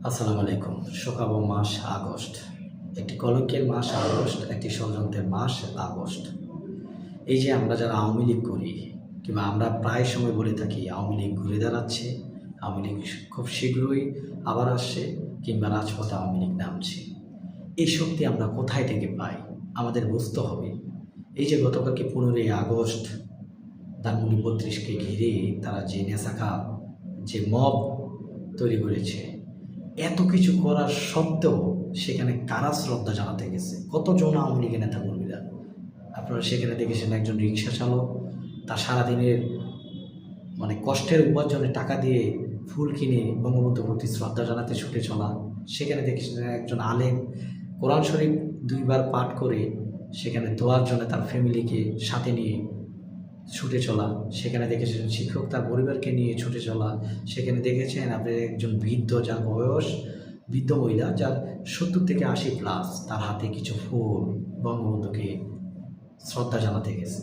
আসসালামু আলাইকুম। শোকাবহ মাস আগস্ট। একটি কলঙ্কের মাস আগস্ট, একটি ষড়যন্ত্রের মাস আগস্ট। এই যে আমরা যারা আওয়ামী লীগ করি কিংবা আমরা প্রায় সময় বলে থাকি আওয়ামী লীগ ঘুরে দাঁড়াচ্ছে, আওয়ামী লীগ খুব শীঘ্রই আবার আসছে কিংবা রাজপথে আওয়ামী লীগ নামছে। এই শক্তি আমরা কোথায় থেকে পাই? আমাদের বুঝতে হবে। এই যে গতকালকে 15ই আগস্ট ধানমন্ডি 32কে ঘিরে তারা যে নেশাখা যে মব তৈরি করেছে, এত কিছু করার সত্ত্বেও সেখানে কারা শ্রদ্ধা জানাতে গেছে? কতজন আওয়ামী লীগের নেতাকর্মীরা? আপনারা সেখানে দেখেছেন একজন রিক্সা চালক তার সারাদিনের কষ্টের উপার্জনে টাকা দিয়ে ফুল কিনে বঙ্গবন্ধুর প্রতি শ্রদ্ধা জানাতে ছুটে চলা। সেখানে দেখেছেন একজন আলেম কোরআন শরীফ 2বার পাঠ করে সেখানে দোয়ার জন্য তার ফ্যামিলিকে সাথে নিয়ে ছুটে চলা। সেখানে দেখেছেন শিক্ষক তার পরিবারকে নিয়ে ছুটে চলা। সেখানে দেখেছেন আপনি একজন বৃদ্ধ, যার বয়স বৃদ্ধ মহিলা, যার 70 থেকে 80+, তার হাতে কিছু ফুল বঙ্গবন্ধুকে শ্রদ্ধা জানাতে গেছে।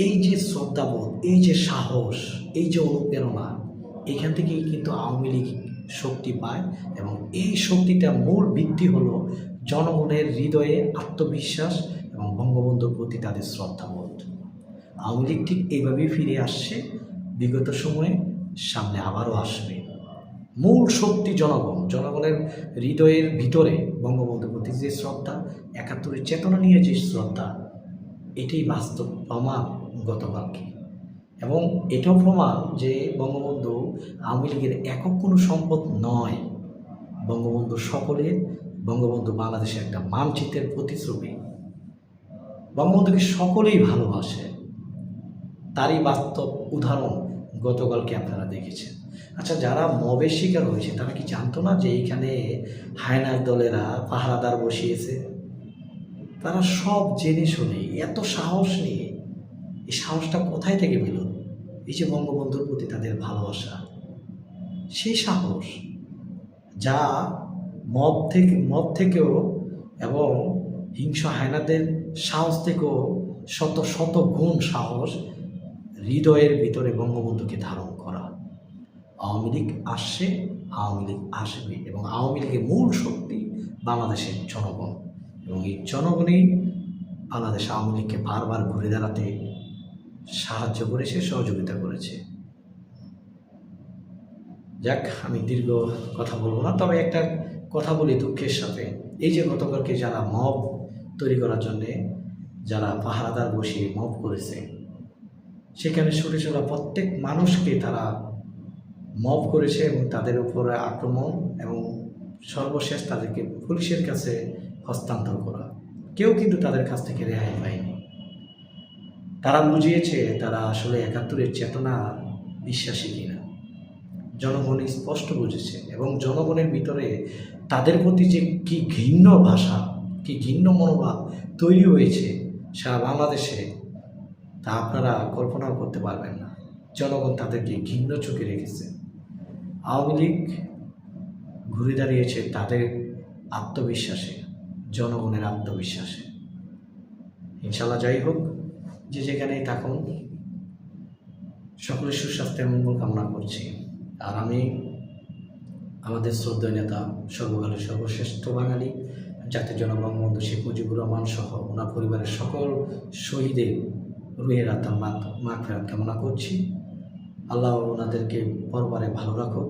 এই যে শ্রদ্ধাবোধ, এই যে সাহস, এই যে অনুপ্রেরণা, এখান থেকেই কিন্তু আওয়ামী লীগ শক্তি পায় এবং এই শক্তিটার মূল ভিত্তি হলো জনগণের হৃদয়ে আত্মবিশ্বাস এবং বঙ্গবন্ধুর প্রতি তাদের শ্রদ্ধাবোধ। আওয়ামী লীগ ঠিক এইভাবেই ফিরে আসছে, বিগত সময়ে, সামনে আবারও আসবে। মূল শক্তি জনগণ, জনগণের হৃদয়ের ভিতরে বঙ্গবন্ধুর প্রতি যে শ্রদ্ধা, 71-এর চেতনা নিয়ে যে শ্রদ্ধা, এটাই বাস্তব প্রমাণ গতকালকে। এবং এটাও প্রমাণ যে বঙ্গবন্ধু আওয়ামী লীগের একক কোনো সম্পদ নয়। বঙ্গবন্ধু সকলের, বঙ্গবন্ধু বাংলাদেশের একটা মানচিত্রের প্রতিচ্ছবি। বঙ্গবন্ধুকে সকলেই ভালোবাসে, তারই বাস্তব উদাহরণ গতকালকে আপনারা দেখেছেন। আচ্ছা, যারা মবের শিকার হয়েছে তারা কি জানতো না যে এইখানে হায়নার দলেরা পাহারাদার বসিয়েছে? তারা সব জেনে শুনে এত সাহস নিয়ে, এই সাহসটা কোথায় থেকে পেল? এই যে বঙ্গবন্ধুর প্রতি তাদের ভালোবাসা, সেই সাহস যা মব থেকেও এবং হিংস্র হায়নাদের সাহস থেকেও শত শত গুণ সাহস হৃদয়ের ভিতরে বঙ্গবন্ধুকে ধারণ করা। আওয়ামী লীগ আসছে, আওয়ামী লীগ আসবে এবং আওয়ামী লীগের মূল শক্তি বাংলাদেশের জনগণ এবং এই জনগণই বাংলাদেশ আওয়ামী লীগকে বারবার ঘুরে দাঁড়াতে সাহায্য করেছে, সহযোগিতা করেছে। যাক, আমি দীর্ঘ কথা বলবো না, তবে একটা কথা বলি দুঃখের সাথে। এই যে গতকালকে যারা মব তৈরি করার জন্যে যারা পাহারাদার বসিয়ে মব করেছে, সেখানে ছুটে চলা প্রত্যেক মানুষকে তারা মব করেছে এবং তাদের উপরে আক্রমণ এবং সর্বশেষ তাদেরকে পুলিশের কাছে হস্তান্তর করা। কেউ কিন্তু তাদের কাছ থেকে রেহাই পায়নি। তারা বুঝিয়েছে তারা আসলে 71-এর চেতনা বিশ্বাসী কিনা। জনগণ স্পষ্ট বুঝেছে এবং জনগণের ভিতরে তাদের প্রতি যে কি ঘৃণ্য ভাষা, কি ঘৃণ্য মনোভাব তৈরি হয়েছে সারা বাংলাদেশে, তা আপনারা কল্পনাও করতে পারবেন না। জনগণ তাদেরকে ঘৃণ্য চোখে রেখেছে। আওয়ামী লীগ ঘুরে দাঁড়িয়েছে তাদের আত্মবিশ্বাসে, জনগণের আত্মবিশ্বাসে। ইনশাল্লাহ, যাই হোক, যে যেখানেই থাকুন, সকলের সুস্বাস্থ্যের মঙ্গল কামনা করছি। আর আমি আমাদের শ্রদ্ধেয় নেতা, সর্বকালের সর্বশ্রেষ্ঠ বাঙালি জাতির জনক বঙ্গবন্ধু শেখ মুজিবুর রহমান সহ ওনার পরিবারের সকল শহীদের রুহের আত্মার মাগফিরাত কামনা করছি। আল্লাহ ওনাদেরকে পরবারে ভালো রাখুক,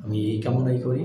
আমি এই কামনাই করি।